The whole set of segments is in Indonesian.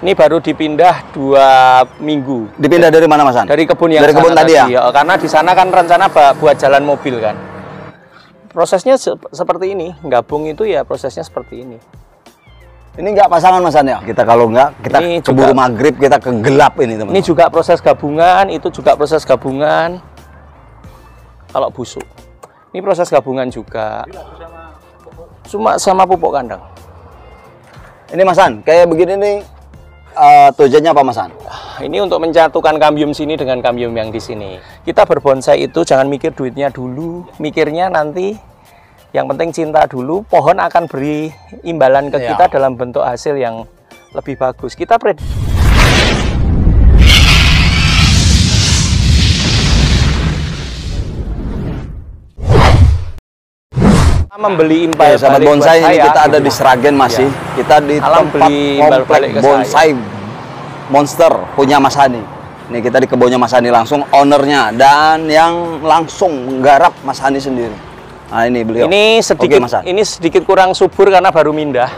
Ini baru dipindah 2 minggu. Dipindah dari mana, Mas An? Dari kebun yang dari kebun tadi ya? Karena di sana kan rencana buat jalan mobil kan. Prosesnya seperti ini, gabung itu ya prosesnya seperti ini. Ini nggak pasangan, Mas An ya? Kita kalau nggak, kita ini keburu maghrib, kita ke gelap ini, teman-teman. Ini juga proses gabungan, itu juga proses gabungan. Kalau busuk, ini proses gabungan juga. Cuma sama pupuk kandang. Ini Mas An, kayak begini nih. Tujuannya apa, Mas An? Ini untuk mencatukan kambium sini dengan kambium yang di sini. Kita berbonsai itu jangan mikir duitnya dulu, mikirnya nanti yang penting cinta dulu. Pohon akan beri imbalan ke kita dalam bentuk hasil yang lebih bagus. Kita membeli imbal sahabat bonsai ini kita ada di Sragen masih. Kita di tempat komplek bonsai monster punya Mas Hani. Nih kita di kebunnya Mas Hani langsung ownernya dan yang langsung menggarap Mas Hani sendiri. Nah ini beliau. Ini sedikit kurang subur karena baru mindah.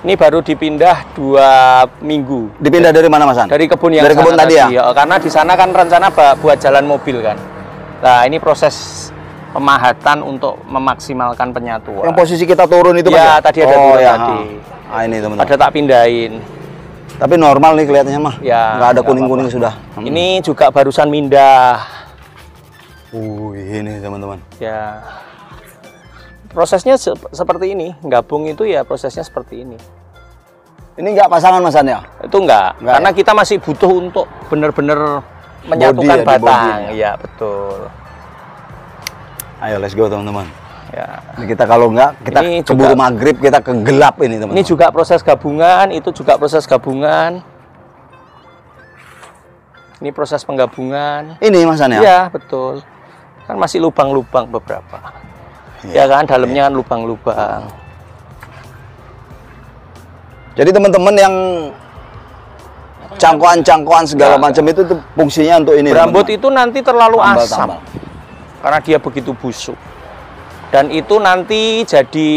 Ini baru dipindah 2 minggu. Dipindah dari mana, Mas An? Dari kebun yang tadi ya? Karena di sana kan rencana buat jalan mobil kan. Nah ini proses pemahatan untuk memaksimalkan penyatuan. Yang posisi kita turun itu ya, tadi ada turun tadi. Ah, ini teman-teman. Ada tak pindahin. Tapi normal nih kelihatannya mah. Ya, nggak ada kuning-kuning sudah. Ini juga barusan mindah. Ini teman-teman. Ya. Prosesnya seperti ini. Gabung itu ya prosesnya seperti ini. Ini nggak pasangan, Mas An ya? Itu enggak karena ya? Kita masih butuh untuk benar-benar menyatukan batang. Iya, betul. Ayo let's go teman-teman. Ya. Ini kita kalau nggak, kita keburu maghrib, kita ke gelap ini teman-teman. Ini juga proses gabungan, itu juga proses gabungan. Ini proses penggabungan. Ini Mas An ya? Iya, betul. Kan masih lubang-lubang beberapa. Ya kan, dalamnya kan lubang-lubang. Jadi teman-teman yang cangkoan-cangkoan segala macam itu tuh fungsinya untuk ini. Berambut itu nanti terlalu asam. Karena dia begitu busuk. Dan itu nanti jadi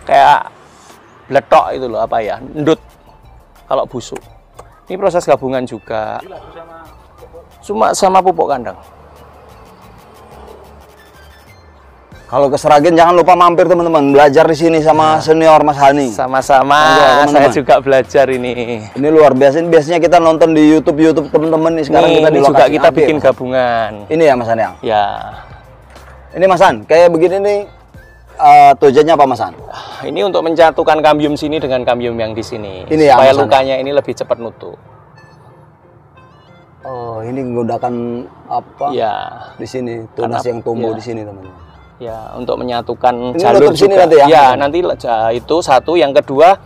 kayak letok itu loh, apa ya, endut kalau busuk. Ini proses gabungan juga. Cuma sama pupuk kandang. Kalau ke Sragen jangan lupa mampir teman-teman, belajar di sini sama senior Mas Hani. Sama-sama, saya juga belajar ini. Ini luar biasa. Ini biasanya kita nonton di YouTube teman-teman nih. Sekarang kita di lokasi juga kita bikin gabungan. Ini ya Mas Hani ya? Ya. Ini Mas Han, kayak begini nih tujuannya apa, Mas Han? Ini untuk mencatukan kambium sini dengan kambium yang di sini. Ini supaya lukanya ini lebih cepat nutup. Oh, ini menggunakan apa? Ya. Di sini tunas yang tumbuh di sini teman-teman. Ya, untuk menyatukan ini jalur sini juga. Nanti ya? Ya, nanti itu satu. Yang kedua,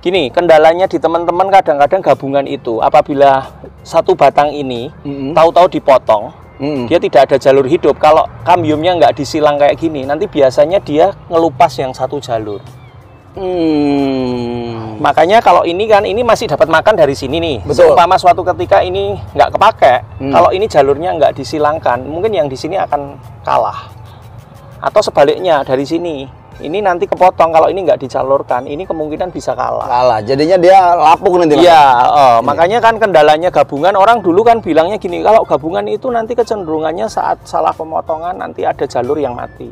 gini, kendalanya di teman-teman kadang-kadang gabungan itu. Apabila satu batang ini tahu-tahu dipotong, dia tidak ada jalur hidup. Kalau kambiumnya nggak disilang kayak gini, nanti biasanya dia ngelupas yang satu jalur. Makanya kalau ini kan, ini masih dapat makan dari sini nih. Betul. Seumpama suatu ketika ini nggak kepake, kalau ini jalurnya nggak disilangkan, mungkin yang di sini akan kalah. Atau sebaliknya dari sini, ini nanti kepotong, kalau ini nggak dicalurkan, ini kemungkinan bisa kalah. Kalah, jadinya dia lapuk nanti. Iya, makanya kan kendalanya gabungan, orang dulu kan bilangnya gini, kalau gabungan itu nanti kecenderungannya saat salah pemotongan nanti ada jalur yang mati.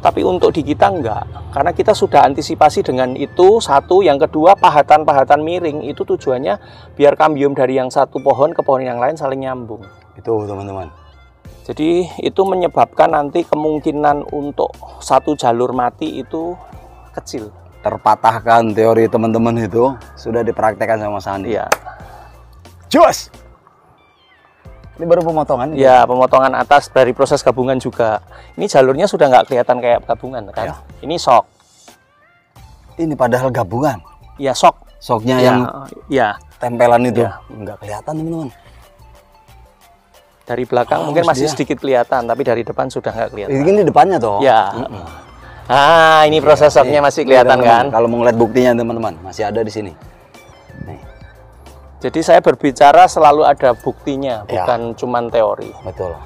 Tapi untuk di kita enggak, karena kita sudah antisipasi dengan itu. Satu, yang kedua, pahatan-pahatan miring itu tujuannya biar kambium dari yang satu pohon ke pohon yang lain saling nyambung. Itu teman-teman. Jadi itu menyebabkan nanti kemungkinan untuk satu jalur mati itu kecil. Terpatahkan teori teman-teman itu sudah dipraktekkan sama Mas Hani. Iya. Jos. Ini baru pemotongan. Ya, pemotongan atas dari proses gabungan juga. Ini jalurnya sudah nggak kelihatan kayak gabungan kan? Ya. Ini sok. Ini padahal gabungan. Ya, sok. Soknya ya, yang tempelan itu nggak kelihatan teman-teman. Dari belakang mungkin masih sedikit kelihatan, tapi dari depan sudah nggak kelihatan. Ini di depannya toh? Ya. Ini proses soknya masih kelihatan kan? Kalau mau ngeliat buktinya teman-teman, masih ada di sini. Nih. Jadi saya berbicara selalu ada buktinya, bukan cuman teori. Betul.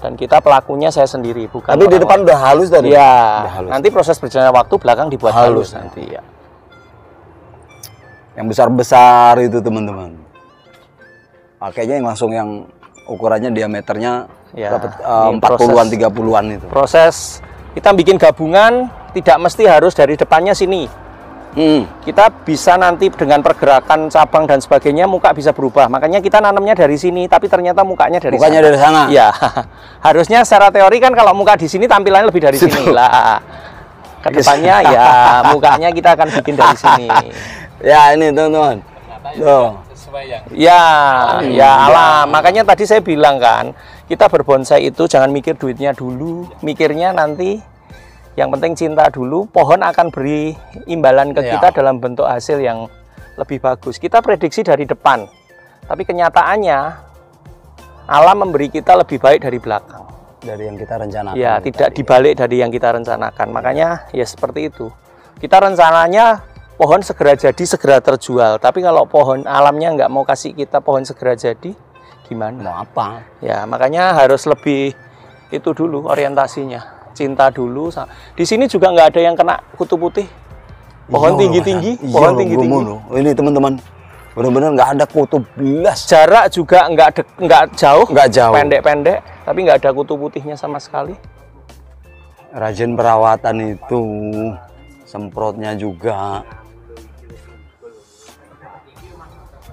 Dan kita pelakunya saya sendiri, bukan. Tapi di depan udah halus tadi. Ya. Nanti proses berjalannya waktu belakang dibuat halus nanti ya. Yang besar-besar itu teman-teman. Pakainya yang langsung yang ukurannya diameternya Ya, dapat 40-an 30-an itu. Proses kita bikin gabungan tidak mesti harus dari depannya sini. Kita bisa nanti dengan pergerakan cabang dan sebagainya muka bisa berubah. Makanya kita nanamnya dari sini, tapi ternyata mukanya dari sana. Dari sana. Ya, harusnya secara teori kan kalau muka di sini tampilannya lebih dari sini lah. Kedepannya ya mukanya kita akan bikin dari sini. Ya ini teman-teman. Ya, ya alam. Makanya tadi saya bilang kan, kita berbonsai itu jangan mikir duitnya dulu, mikirnya nanti. Yang penting cinta dulu, pohon akan beri imbalan ke kita dalam bentuk hasil yang lebih bagus. Kita prediksi dari depan, tapi kenyataannya alam memberi kita lebih baik dari belakang. Dari yang kita rencanakan. Ya, tidak dibalik dari yang kita rencanakan. Makanya ya seperti itu. Kita rencananya pohon segera jadi, segera terjual. Tapi kalau pohon alamnya nggak mau kasih kita pohon segera jadi, gimana? Mau apa? Ya, makanya harus lebih itu dulu orientasinya. Cinta dulu. Di sini juga nggak ada yang kena kutu putih. Pohon tinggi-tinggi, pohon tinggi-tinggi. Ini teman-teman, benar-benar nggak ada kutu belas. Jarak juga nggak jauh, pendek-pendek, tapi nggak ada kutu putihnya sama sekali. Rajin perawatan itu, semprotnya juga.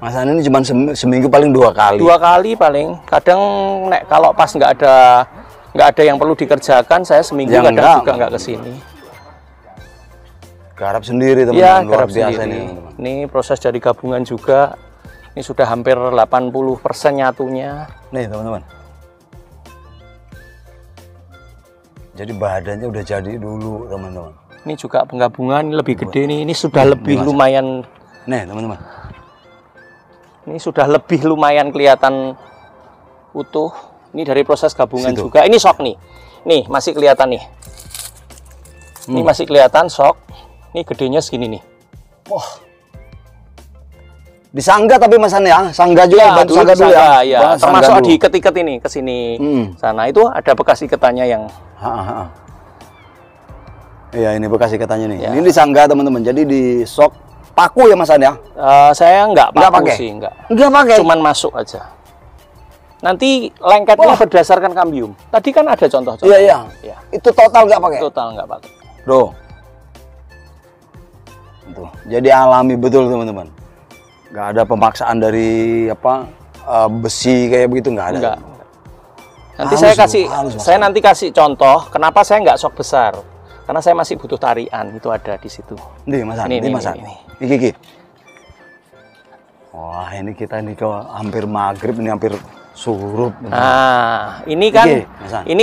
Mas Ani ini cuma seminggu paling 2 kali. 2 kali paling. Kadang kalau pas nggak ada yang perlu dikerjakan, saya seminggu kadang juga nggak kesini. Garap sendiri teman-teman, ya, luar garap biasa sendiri. nih teman-teman. Ini proses dari gabungan juga. Ini sudah hampir 80% nyatunya. Nih teman-teman. Jadi badannya udah jadi dulu teman-teman. Ini juga penggabungan lebih gede nih. Ini sudah lebih lumayan. Nih teman-teman. Ini sudah lebih lumayan kelihatan utuh. Ini dari proses gabungan juga. Ini sok nih. Nih masih kelihatan nih. Ini masih kelihatan sok. Ini gedenya segini nih. Wah. Disangga tapi Mas Ani ya. Sangga juga, ya, bantu sangga dulu ya. Ya. Termasuk diiket-iket ini ke sini. Sana itu ada bekas iketannya yang. Iya, ini bekas iketannya nih. Ya. Ini disangga teman-teman. Jadi di sok paku ya Mas Ani ya. Saya nggak paku sih, nggak pakai. Cuman masuk aja. Nanti lengketnya berdasarkan kambium. Tadi kan ada contoh-contoh. Iya. Itu total nggak pakai? Total nggak pakai. Tuh. Tuh. Jadi alami betul teman-teman. Nggak ada pemaksaan dari besi kayak begitu, nggak ada. Enggak. Nanti saya nanti kasih contoh kenapa saya nggak sok besar. Karena saya masih butuh tarian, itu ada di situ. Nih Mas Ani, ini Mas Ani. Iki. Wah, ini kita ini hampir maghrib, ini hampir surup. Nah, ini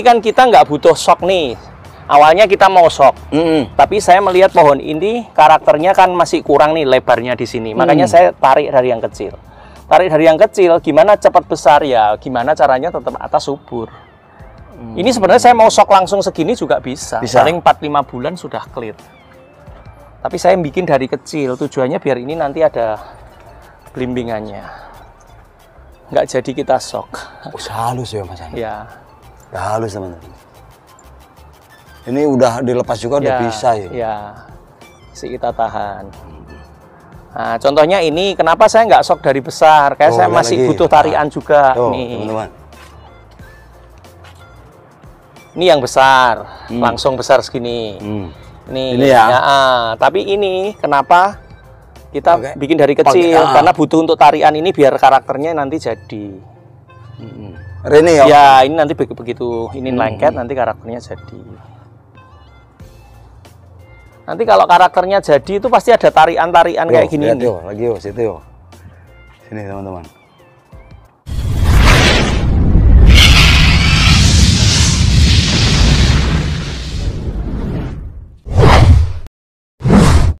kan kita nggak butuh sok nih. Awalnya kita mau sok, tapi saya melihat pohon ini karakternya kan masih kurang nih lebarnya di sini. Makanya saya tarik dari yang kecil. Tarik dari yang kecil, gimana cepat besar ya? Gimana caranya tetap atas subur. Ini sebenarnya saya mau sok langsung segini juga bisa. Paling 4-5 bulan sudah clear. Tapi saya bikin dari kecil, tujuannya biar ini nanti ada belimbingannya. Nggak jadi kita sok. Halus ya Mas Ani? Ya. Udah halus teman-teman. Ini udah dilepas juga udah bisa ya? Ya, masih kita tahan. Nah, contohnya ini, kenapa saya nggak sok dari besar? Kayak saya masih butuh tarian juga. Nih. Teman-teman. Ini yang besar, langsung besar segini. Ini ya. Tapi ini kenapa kita bikin dari kecil? Karena butuh untuk tarian ini biar karakternya nanti jadi. Ini ya? Ya, ini nanti begitu ini lengket, nanti karakternya jadi. Nanti kalau karakternya jadi itu pasti ada tarian-tarian kayak gini. Lihat lagi situ. Sini teman-teman.